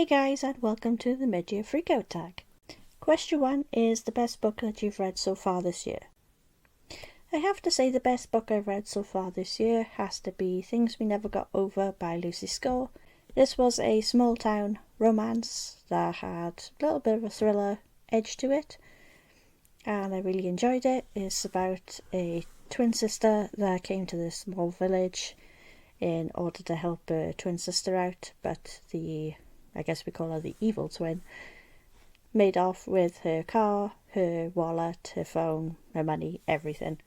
guys, and welcome to the Year Freakout Tag. Question 1 is the best book that you've read so far this year. I have to say the best book I've read so far this year has to be Things We Never Got Over by Lucy Score. This was a small town romance that had a little bit of a thriller edge to it, and I really enjoyed it. It's about a twin sister that came to this small village in order to help her twin sister out, but I guess we call her the evil twin, made off with her car, her wallet, her phone, her money, everything,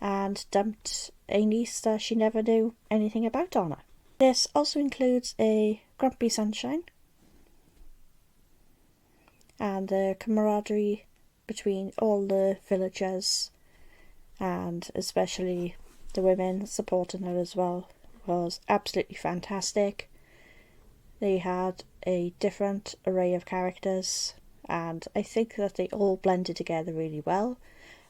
and dumped a niece that she never knew anything about on her. This also includes a grumpy sunshine, and the camaraderie between all the villagers, and especially the women supporting her as well, was absolutely fantastic. They had a different array of characters, and I think that they all blended together really well.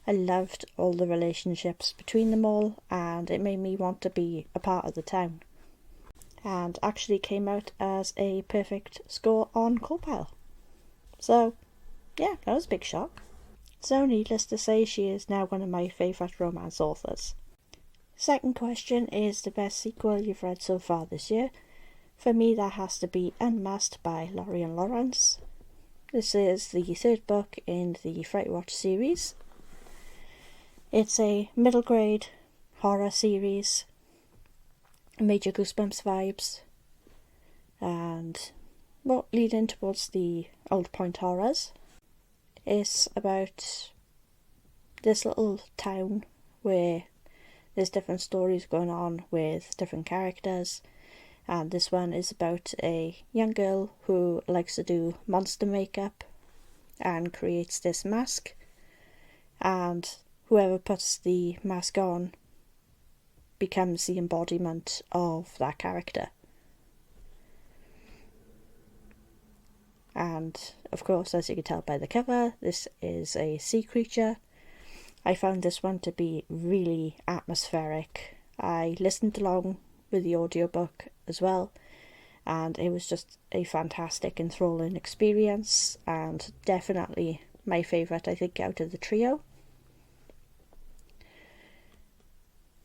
I loved all the relationships between them all, and it made me want to be a part of the town. And actually came out as a perfect score on Copile. So, yeah, that was a big shock. So needless to say, she is now one of my favourite romance authors. Second question is the best sequel you've read so far this year. For me, that has to be Unmasked by Laurie and Lawrence. This is the third book in the Fright Watch series. It's a middle grade horror series, major Goosebumps vibes, and leading towards the Old Point horrors. It's about this little town where there's different stories going on with different characters. And this one is about a young girl who likes to do monster makeup and creates this mask. And whoever puts the mask on becomes the embodiment of that character. And of course, as you can tell by the cover, this is a sea creature. I found this one to be really atmospheric. I listened along with the audiobook as well, and it was just a fantastic, enthralling experience, and definitely my favourite, I think, out of the trio.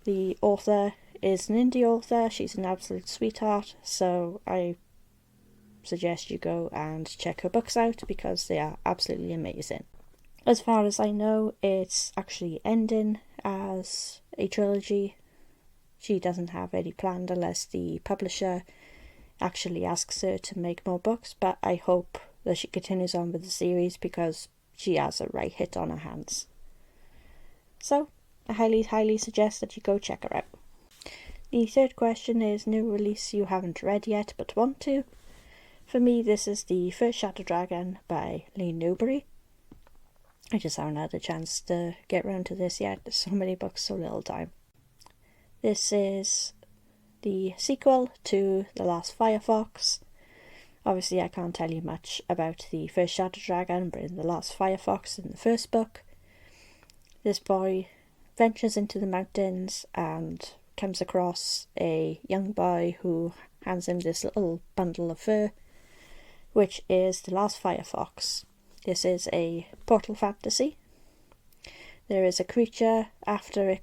The author is an indie author. She's an absolute sweetheart, so I suggest you go and check her books out because they are absolutely amazing. As far as I know, it's actually ending as a trilogy. She doesn't have any planned unless the publisher actually asks her to make more books, but I hope that she continues on with the series because she has a right hit on her hands. So, I highly suggest that you go check her out. The third question is new release you haven't read yet but want to. For me, this is The First Shadow Dragon by Lee Newberry. I just haven't had a chance to get around to this yet. There's so many books, so little time. This is the sequel to The Last Firefox. Obviously, I can't tell you much about The First Shadow Dragon, but in The Last Firefox, in the first book, this boy ventures into the mountains and comes across a young boy who hands him this little bundle of fur, which is The Last Firefox. This is a portal fantasy. There is a creature after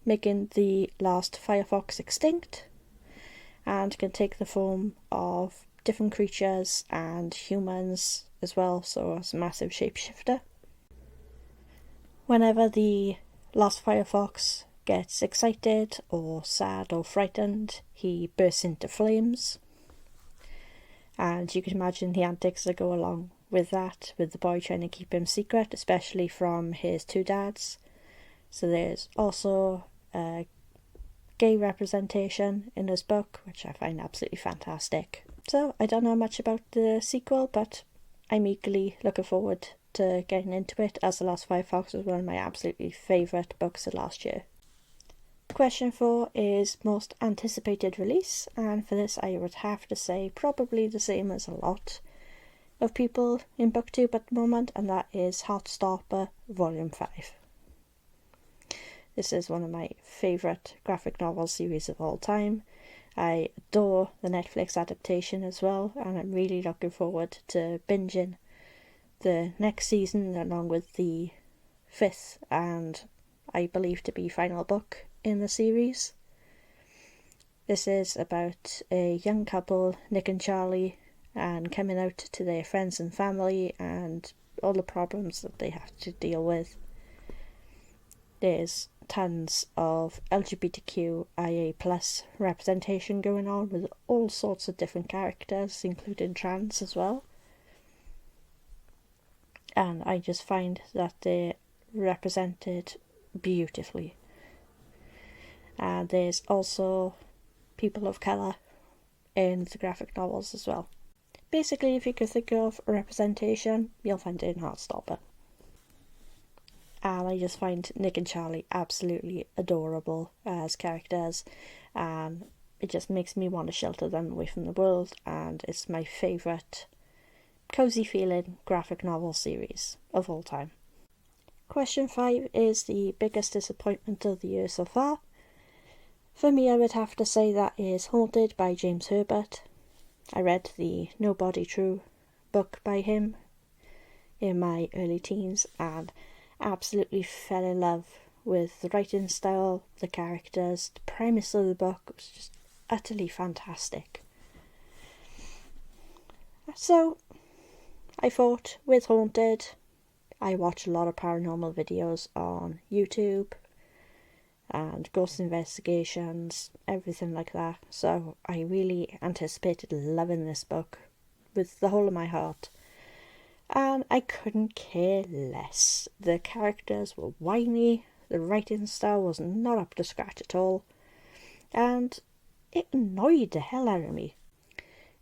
making the last Firefox extinct, and can take the form of different creatures and humans as well, so it's a massive shapeshifter. Whenever the last Firefox gets excited or sad or frightened, he bursts into flames, and you can imagine the antics that go along with that, with the boy trying to keep him secret, especially from his two dads. So there's also a gay representation in this book, which I find absolutely fantastic. So I don't know much about the sequel, but I'm eagerly looking forward to getting into it, as The Last Firefox was one of my absolutely favourite books of last year. Question 4 is most anticipated release, and for this I would have to say probably the same as a lot of people in booktube at the moment, and that is Heartstopper Volume 5. This is one of my favourite graphic novel series of all time. I adore the Netflix adaptation as well, and I'm really looking forward to binging the next season along with the 5th and I believe to be final book in the series. This is about a young couple, Nick and Charlie, and coming out to their friends and family and all the problems that they have to deal with. There's tons of LGBTQIA plus representation going on with all sorts of different characters, including trans as well. And I just find that they're represented beautifully. And there's also people of colour in the graphic novels as well. Basically, if you could think of representation, you'll find it in Heartstopper. And I just find Nick and Charlie absolutely adorable as characters, and it just makes me want to shelter them away from the world, and it's my favourite cosy feeling graphic novel series of all time. Question 5 is the biggest disappointment of the year so far. For me, I would have to say that is Haunted by James Herbert. I read the Nobody True book by him in my early teens and absolutely fell in love with the writing style, the characters, the premise of the book. It was just utterly fantastic. So I thought with Haunted, I watch a lot of paranormal videos on YouTube and ghost investigations, everything like that. So I really anticipated loving this book with the whole of my heart. And I couldn't care less. The characters were whiny, the writing style was not up to scratch at all, and it annoyed the hell out of me.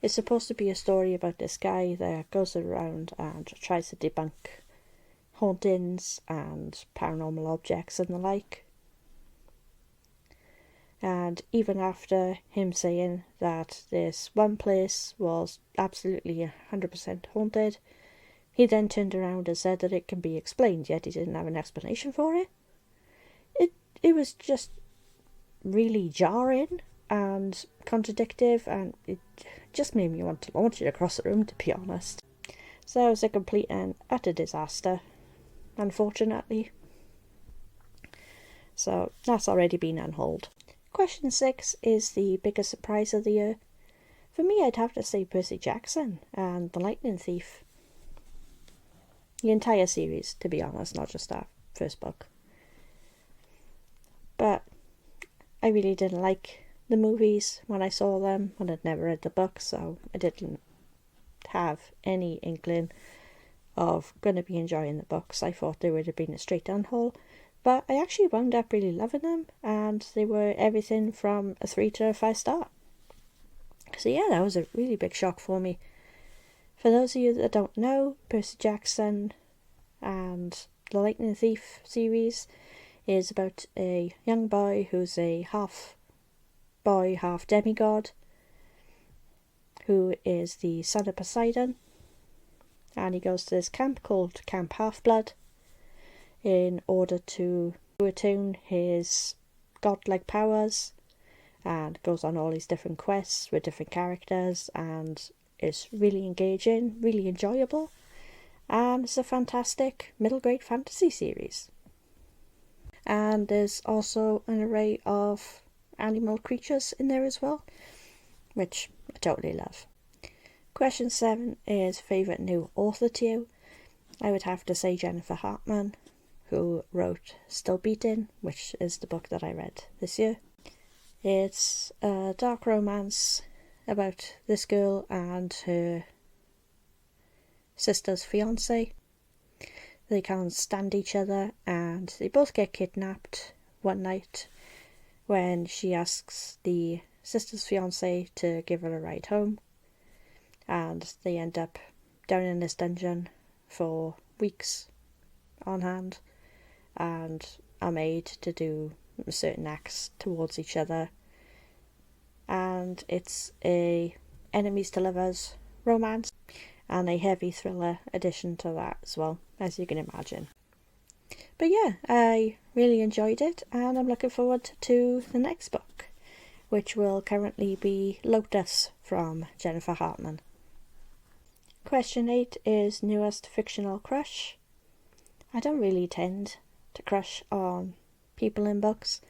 It's supposed to be a story about this guy that goes around and tries to debunk hauntings and paranormal objects and the like. And even after him saying that this one place was absolutely 100% haunted, he then turned around and said that it can be explained, yet he didn't have an explanation for it. It was just really jarring and contradictory, and it just made me want to launch it across the room, to be honest. So it was a complete and utter disaster, unfortunately. So that's already been on hold. Question 6 is the biggest surprise of the year. For me, I'd have to say Percy Jackson and The Lightning Thief. The entire series, to be honest, not just that first book. But I really didn't like the movies when I saw them, and I'd never read the book, so I didn't have any inkling of going to be enjoying the books. I thought they would have been a straight down haul, but I actually wound up really loving them, and they were everything from a 3 to a 5 star. So yeah, that was a really big shock for me. For those of you that don't know, Percy Jackson and the Lightning Thief series is about a young boy who's a half boy, half demigod, who is the son of Poseidon, and he goes to this camp called Camp Half-Blood in order to attune his godlike powers, and goes on all these different quests with different characters, and it's really engaging, really enjoyable, and it's a fantastic middle grade fantasy series. And there's also an array of animal creatures in there as well, which I totally love. Question 7 is favourite new author to you. I would have to say Jennifer Hartman, who wrote Still Beating, which is the book that I read this year. It's a dark romance about this girl and her sister's fiance. They can't stand each other, and they both get kidnapped one night when she asks the sister's fiance to give her a ride home, and they end up down in this dungeon for weeks on hand and are made to do certain acts towards each other, and it's a enemies to lovers romance and a heavy thriller addition to that as well, as you can imagine. But yeah, I really enjoyed it, and I'm looking forward to the next book. which will currently be Lotus from Jennifer Hartman. Question 8 is newest fictional crush. I don't really tend to crush on people in books,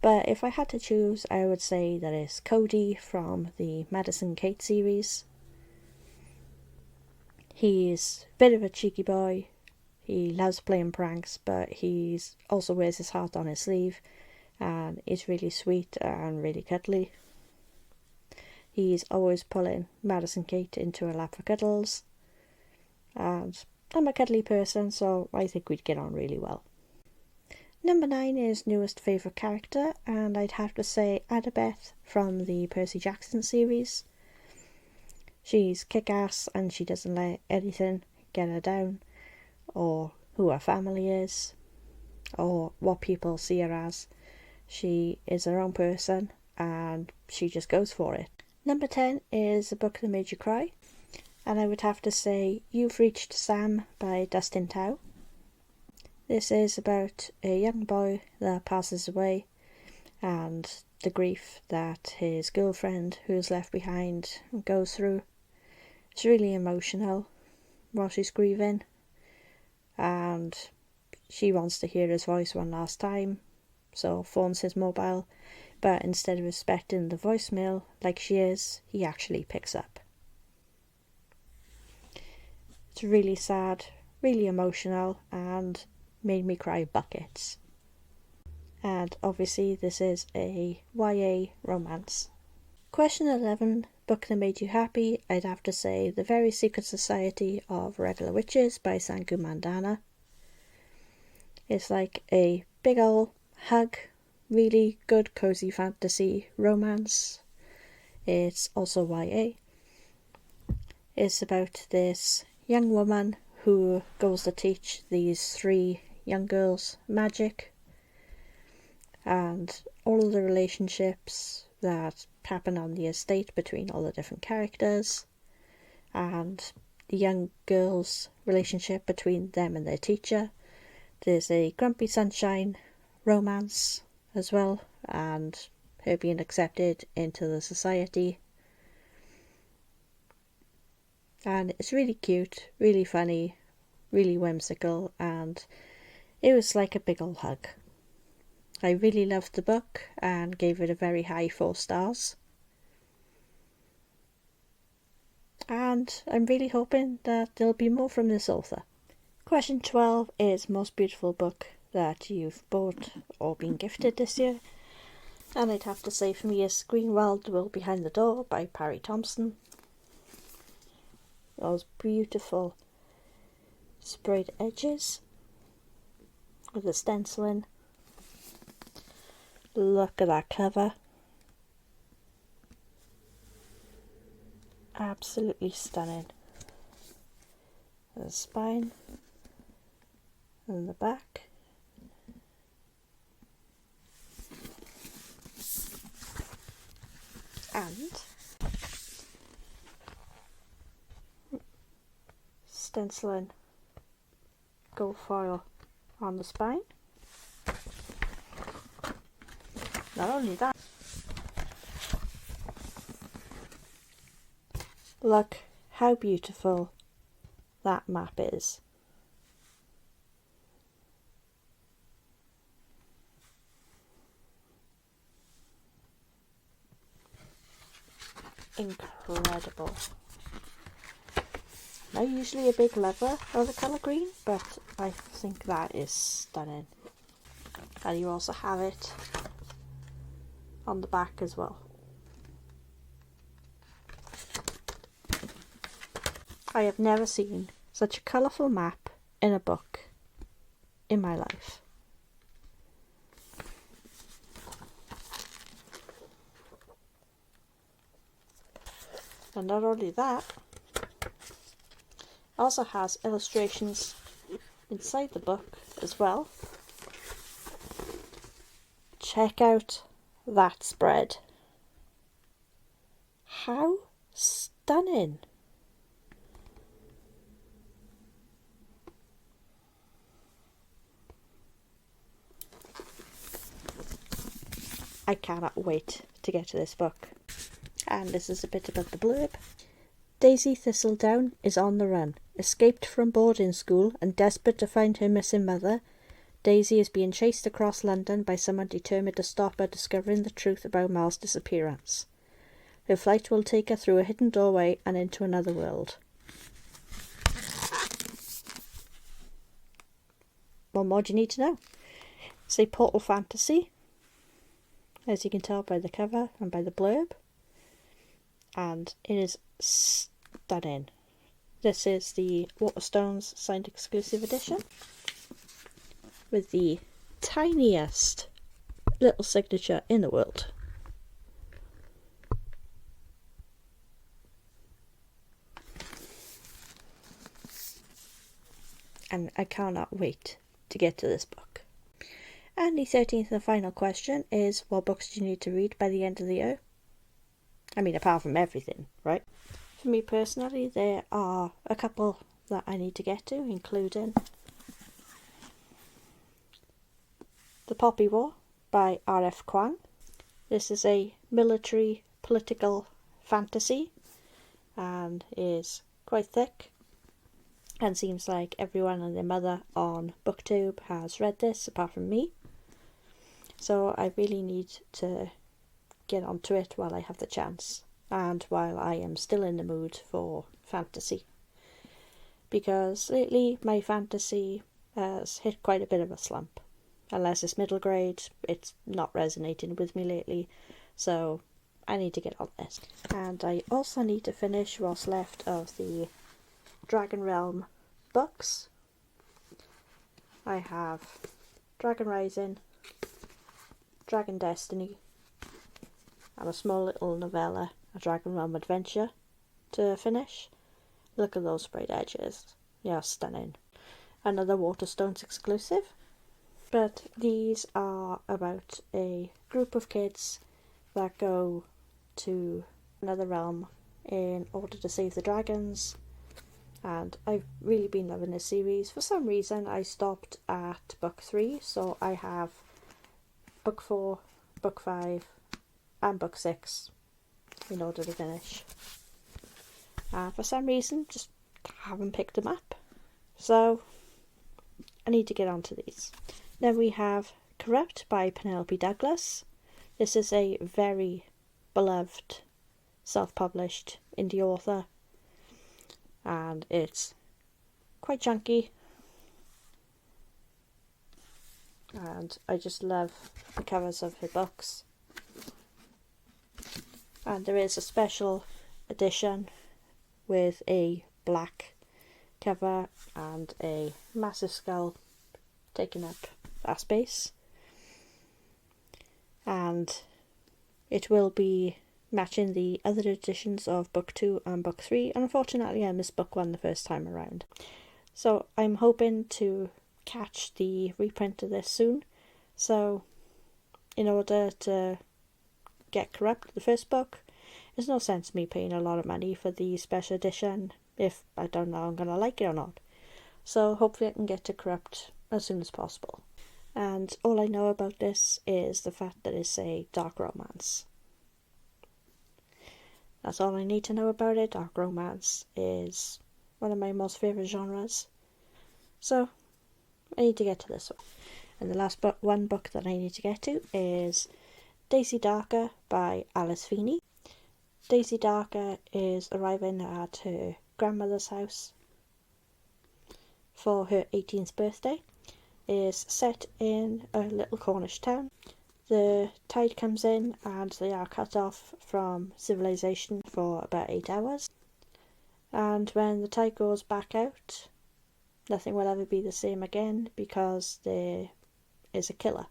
but if I had to choose, I would say that it's Cody from the Madison Kate series. He's a bit of a cheeky boy. He loves playing pranks, but he's also wears his heart on his sleeve, and is really sweet and really cuddly. He's always pulling Madison Kate into a lap for cuddles, and I'm a cuddly person, so I think we'd get on really well. Number 9 is newest favourite character, and I'd have to say Annabeth from the Percy Jackson series. She's kick-ass and she doesn't let anything get her down, or who her family is, or what people see her as. She is her own person and she just goes for it. Number 10 is a book that made you cry, and I would have to say You've Reached Sam by Dustin Tao. This is about a young boy that passes away and the grief that his girlfriend, who's left behind, goes through. It's really emotional while she's grieving, and she wants to hear his voice one last time, so phones his mobile, but instead of expecting the voicemail like she is, he actually picks up. It's really sad, really emotional, and made me cry buckets. And obviously this is a YA romance. Question 11, book that made you happy. I'd have to say The Very Secret Society of Regular Witches by Sangu Mandana. It's like a big ol' hug, really good cozy fantasy romance. It's also YA. It's about this young woman who goes to teach these 3 young girls magic, and all of the relationships that happen on the estate between all the different characters, and the young girls' relationship between them and their teacher. There's a Grumpy Sunshine romance as well, and her being accepted into the society. And it's really cute, really funny, really whimsical, and it was like a big ol' hug. I really loved the book and gave it a very high 4 stars. And I'm really hoping that there'll be more from this author. Question 12 is most beautiful book that you've bought or been gifted this year. And I'd have to say for me is Greenwald Will Behind the Door by Parry Thompson. Those beautiful sprayed edges with the stenciling. Look at that cover. Absolutely stunning. The spine and the back. And stenciling gold foil on the spine. Not only that, look how beautiful that map is. Incredible. Not usually a big lover of the colour green, but I think that is stunning. And you also have it on the back as well. I have never seen such a colourful map in a book in my life. And not only that, it also has illustrations inside the book as well. Check out that spread. How stunning! I cannot wait to get to this book. And this is a bit about the blurb. Daisy Thistledown is on the run. Escaped from boarding school and desperate to find her missing mother, Daisy is being chased across London by someone determined to stop her discovering the truth about Mal's disappearance. Her flight will take her through a hidden doorway and into another world. What more do you need to know? It's a portal fantasy, as you can tell by the cover and by the blurb. And it is stunning. This is the Waterstones signed exclusive edition with the tiniest little signature in the world. And I cannot wait to get to this book. And the 13th and final question is, what books do you need to read by the end of the year? I mean, apart from everything, right? For me personally, there are a couple that I need to get to, including The Poppy War by R.F. Kuang. This is a military political fantasy and is quite thick, and seems like everyone and their mother on BookTube has read this apart from me. So I really need to get onto it while I have the chance, and while I am still in the mood for fantasy, because lately my fantasy has hit quite a bit of a slump. Unless it's middle grade, it's not resonating with me lately, so I need to get on this. And I also need to finish what's left of the Dragon Realm books. I have Dragon Rising, Dragon Destiny, and a small little novella, A Dragon Realm Adventure, to finish. Look at those sprayed edges. Yeah, stunning. Another Waterstones exclusive. But these are about a group of kids that go to another realm in order to save the dragons. And I've really been loving this series. For some reason I stopped at book 3, so I have book 4, book 5 and book 6 in order to finish. For some reason just haven't picked them up, so I need to get onto these. Then we have Corrupt by Penelope Douglas. This is a very beloved self-published indie author, and it's quite chunky, and I just love the covers of her books. And there is a special edition with a black cover and a massive skull taking up that space, and it will be matching the other editions of book 2 and book 3. Unfortunately I missed book 1 the first time around, so I'm hoping to catch the reprint of this soon. So in order to get Corrupt, the first book, there's no sense me paying a lot of money for the special edition if I don't know I'm gonna like it or not. So hopefully I can get to Corrupt as soon as possible. And all I know about this is the fact that it's a dark romance. That's all I need to know about it. Dark romance is one of my most favourite genres. So I need to get to this one. And the last one book that I need to get to is Daisy Darker by Alice Feeney. Daisy Darker is arriving at her grandmother's house for her 18th birthday. Is set in a little Cornish town. The tide comes in and they are cut off from civilization for about 8 hours. And when the tide goes back out, nothing will ever be the same again because there is a killer.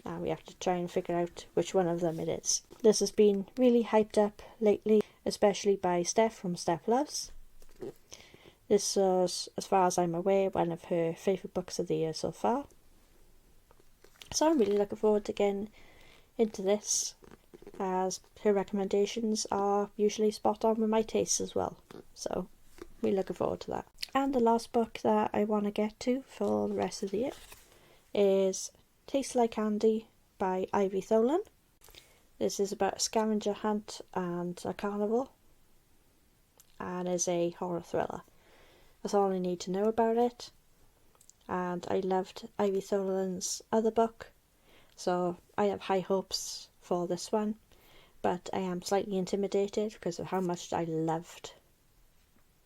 And we have to try and figure out which one of them it is. This has been really hyped up lately, especially by Steph from Steph Loves. This was, as far as I'm aware, one of her favourite books of the year so far. So I'm really looking forward to getting into this, as her recommendations are usually spot on with my tastes as well. So really looking forward to that. And the last book that I want to get to for the rest of the year is Tastes Like Candy by Ivy Tholen. This is about a scavenger hunt and a carnival, and is a horror thriller. That's all I need to know about it. And I loved Ivy Tholan's other book, so I have high hopes for this one, but I am slightly intimidated because of how much I loved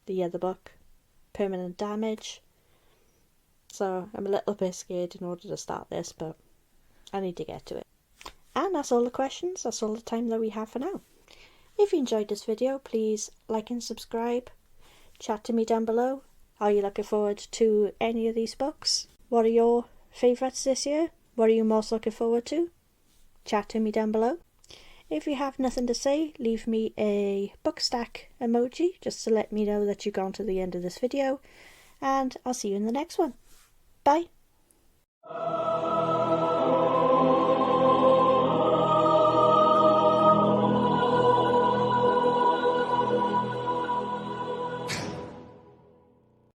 the other book, Permanent Damage. So I'm a little bit scared in order to start this, but I need to get to it. And that's all the questions, that's all the time that we have for now. If you enjoyed this video, please like and subscribe. Chat to me down below. Are you looking forward to any of these books? What are your favourites this year? What are you most looking forward to? Chat to me down below. If you have nothing to say, leave me a book stack emoji just to let me know that you've gone to the end of this video. And I'll see you in the next one. Bye!